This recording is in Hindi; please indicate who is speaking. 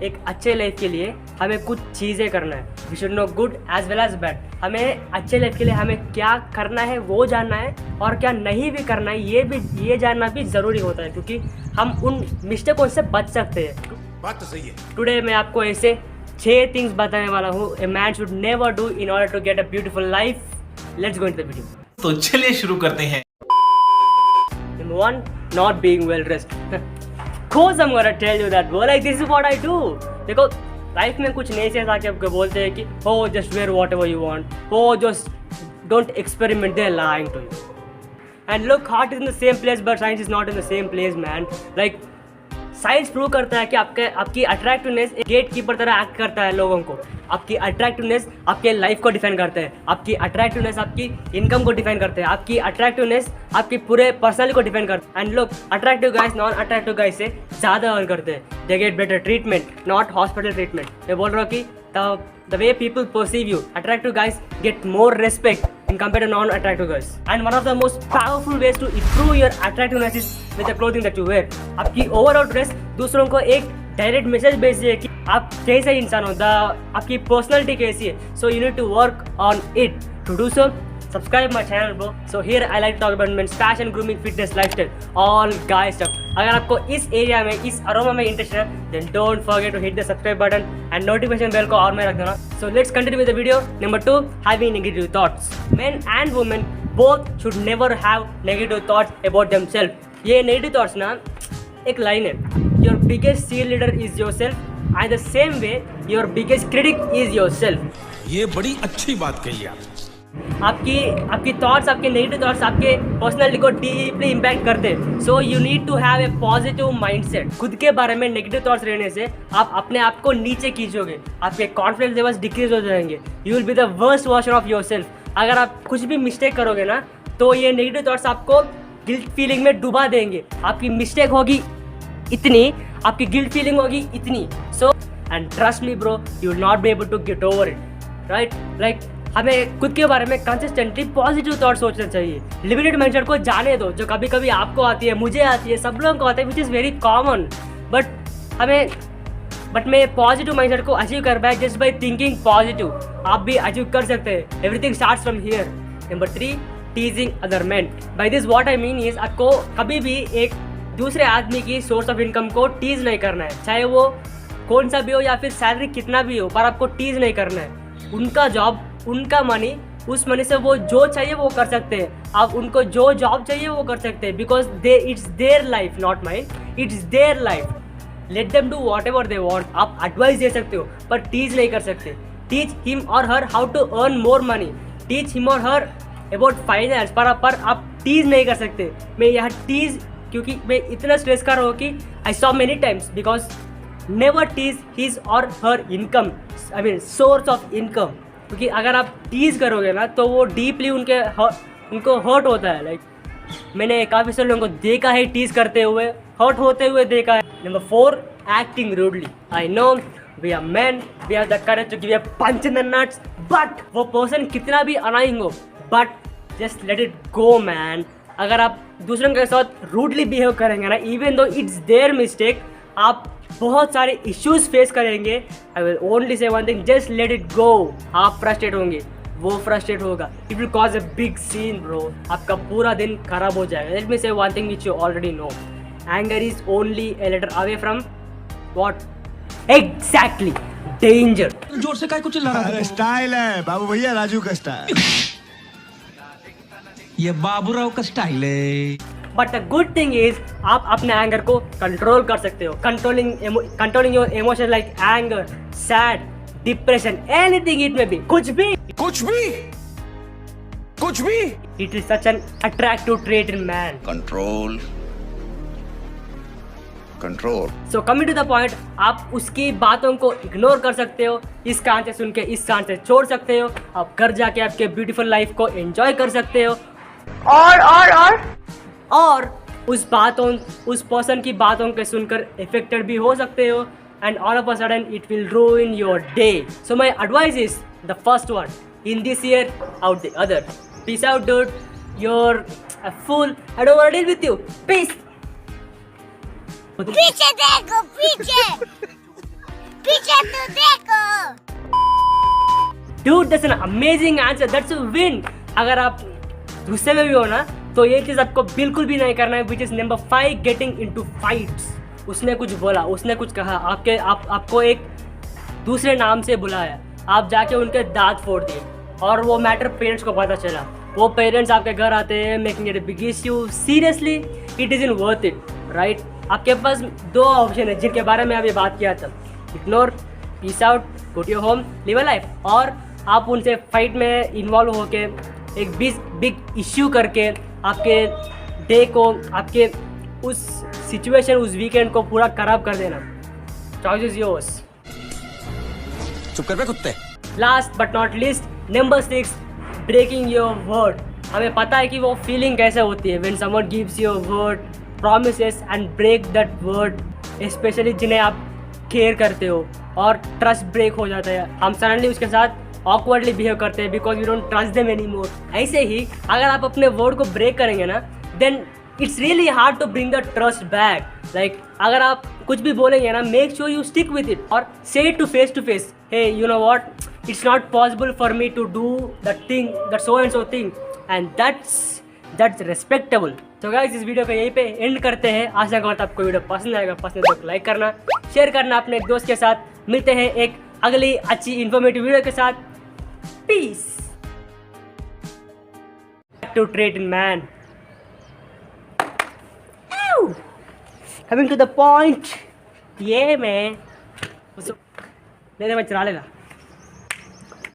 Speaker 1: एक अच्छे लाइफ के लिए हमें कुछ चीज़ें करना है। We should know good as well as bad. हमें अच्छे लाइफ के लिए हमें क्या करना है वो जानना है, और क्या नहीं भी करना है ये जानना भी ज़रूरी होता है, क्योंकि हम उन मिस्टेकों से बच सकते हैं।
Speaker 2: बात तो सही है।
Speaker 1: टुडे मैं आपको ऐसे 6 थिंग्स बताने वाला हूँ a man should never do in order to get a beautiful life. Let's go into the video.
Speaker 3: तो चलिए शुरू करते हैं।
Speaker 1: Number 1, not being well dressed. Of course I'm gonna tell you that, bro. Like this is what I do. देखो लाइफ में कुछ नए से आके आपको बोलते हैं कि हो just wear whatever you want, हो just don't experiment, they are lying to you. And look, heart is in the same place but science is not in the same place man. Like science prove करता है कि आपकी अट्रैक्टिवनेस एक गेट कीपर तरह एक्ट करता है लोगों को। आपकी अट्रैक्टिवनेस आपके लाइफ को डिफाइन करते हैं, आपकी अट्रैक्टिवनेस आपकी इनकम को डिफाइन करते हैं, आपकी अट्रैक्टिवनेस आपकी पूरे पर्सनैलिटी को डिफाइन करते हैं। एंड लोग attractive guys non attractive guys से ज़्यादा अर्न करते हैं। They get better treatment, not hospital treatment. मैं बोल रहा हूँ कि the way people perceive you, attractive guys get more respect in compared to non-attractive guys. And one of the most powerful ways to improve your attractiveness is with the clothing that you wear. आपकी ओवरऑल ड्रेस दूसरों को एक डायरेक्ट मैसेज भेजती है कि आप कैसे इंसान हो, आपकी पर्सनैलिटी कैसी है। So you need to work on it. To do so subscribe my channel bro. So here I like to talk about men's fashion, grooming, fitness, lifestyle, all guys stuff. अगर आपको इस एरिया में, इस अरोमा में इंटरेस्ट है, then don't forget to hit the subscribe button and notification bell को और में रख देना। So let's continue with the video. Number 2, having negative thoughts. Men and women both should never have negative thoughts about themselves. ये negative thoughts ना एक लाइन है, your biggest cheerleader is yourself and the same way your biggest critic is yourself.
Speaker 2: ये बड़ी अच्छी बात कही आप।
Speaker 1: आपकी थॉट्स, आपके नेगेटिव थॉट्स आपके पर्सनैलिटी को डीपली इम्पैक्ट करते हैं। So you need to have a positive mindset. खुद के बारे में नेगेटिव थॉट्स रहने से आप अपने आप को नीचे खींचोगे, आपके कॉन्फिडेंस लेवल्स डिक्रीज हो जाएंगे, you will be the worst version of yourself. अगर आप कुछ भी मिस्टेक करोगे ना तो ये नेगेटिव थॉट्स आपको गिल्ट फीलिंग में डुबा देंगे। आपकी मिस्टेक होगी इतनी, आपकी गिल्ट फीलिंग होगी इतनी। So and trust me bro, you will not be able to get over it, right? Like हमें खुद के बारे में कंसिस्टेंटली पॉजिटिव थॉट सोचना चाहिए। लिमिटेड माइंडसेट को जाने दो, जो कभी कभी आपको आती है, मुझे आती है, सब लोगों को आता है, which is very common. But मैं पॉजिटिव माइंडसेट को अचीव कर पाया जस्ट बाई थिंकिंग पॉजिटिव। आप भी अचीव कर सकते हैं। Everything starts from here. Number 3, टीजिंग other man. By this what I mean is, आपको कभी भी एक दूसरे आदमी की सोर्स ऑफ इनकम को टीज नहीं करना है, चाहे वो कौन सा भी हो या फिर सैलरी कितना भी हो, पर आपको टीज नहीं करना है। उनका जॉब, उनका मनी, उस मनी से वो जो चाहिए वो कर सकते हैं। आप उनको जो जॉब चाहिए वो कर सकते हैं, because it's their life, not mind, it's their life. Let them do what ever they want. आप एडवाइस दे सकते हो पर टीच नहीं कर सकते। Teach him or her how to earn more money, teach him or her about finance, पर आप टीज नहीं कर सकते। मैं यहाँ टीज, क्योंकि मैं इतना स्ट्रेस कर रहा हूँ कि I saw many times, because never tease his और her income, I mean source of income. क्योंकि अगर आप टीज करोगे ना तो वो डीपली उनको हर्ट होता है। लाइक मैंने काफ़ी सारे लोगों को देखा है टीज करते हुए, हर्ट होते हुए देखा है। Number 4, acting rudely. I know we are man, we have the courage to give a punch in the nuts, but वो पर्सन कितना भी अनाइंग हो, but just let it go man. अगर आप दूसरों के साथ रूडली बिहेव करेंगे ना, even though it's their mistake, आप बहुत सारे इश्यूज फेस करेंगे। I will only say one thing, just let it go. आप फ्रस्ट्रेट होंगे, वो फ्रस्ट्रेट होगा, it will cause a big scene bro. आपका पूरा दिन खराब हो जाएगा। Let me say one thing which you already know, anger is only a letter away from what? Exactly, danger.
Speaker 2: जोर से काय कुछ चिल्ला रहा है?
Speaker 4: स्टाइल है बाबू भैया, राजू का स्टाइल।
Speaker 2: ये बाबूराव का स्टाइल है।
Speaker 1: But the good thing is आप अपने एंगर को कंट्रोल कर सकते हो। Controlling your emotion like anger, sad, depression, anything it may be, कुछ भी। It is such an attractive trait in man. Control. So coming to the point, आप उसकी बातों को इग्नोर कर सकते हो, इस कान से सुन के इस कान से छोड़ सकते हो। आप घर जाके आपके ब्यूटीफुल लाइफ को एंजॉय कर सकते हो, और उस पर्सन की बातों के सुनकर इफेक्टेड भी हो सकते हो, and all of a sudden it will रूइन your day. So my advice is the first one, in this year out the other. Peace out dude, you're a fool, I don't want to deal with you, peace।
Speaker 5: पीछे देखो पीछे। तू देखो।
Speaker 1: Dude, that's an amazing answer. That's a win. अगर आप गुस्से में भी हो ना तो ये चीज़ आपको बिल्कुल भी नहीं करना है, which is number 5, getting into fights. उसने कुछ बोला, उसने कुछ कहा, आपको एक दूसरे नाम से बुलाया, आप जाके उनके दांत फोड़ दिए और वो मैटर पेरेंट्स को पता चला। वो पेरेंट्स आपके घर आते हैं, making it a big issue. Seriously it is in worth it, right? आपके पास 2 ऑप्शन है जिनके बारे में अभी बात किया था, ignore, peace out, go to your home, live a life, और आप उनसे फाइट में इन्वॉल्व होके एक बिग इश्यू करके आपके डे को, आपके उस सिचुएशन, उस वीकेंड को पूरा खराब कर देना। Choice is yours.
Speaker 2: चुप कर बे कुत्ते।
Speaker 1: Last but not least, number 6, breaking your word. हमें पता है कि वो फीलिंग कैसे होती है when someone gives your word, promises and break that word, especially जिन्हें आप केयर करते हो और ट्रस्ट ब्रेक हो जाता है। हम सडनली उसके साथ ऑकवर्डली बिहेव करते हैं because we don't trust them any more. ऐसे ही अगर आप अपने वर्ड को ब्रेक करेंगे ना, then it's really hard to bring the trust back. Like अगर आप कुछ भी बोलेंगे ना, make sure you stick with it और say it to face, hey you know what, it's not possible for me to do that thing, that so and so thing, and that's respectable. तो गाइस इस वीडियो को यहीं पे एंड करते हैं। आशा करता आपको वीडियो पसंद आएगा। पसंद है तो लाइक करना, शेयर करना अपने एक दोस्त के साथ। मिलते हैं एक अगली अच्छी इन्फॉर्मेटिव वीडियो के साथ। Peace to trait in man, coming to the point. ये मैं चला लेगा।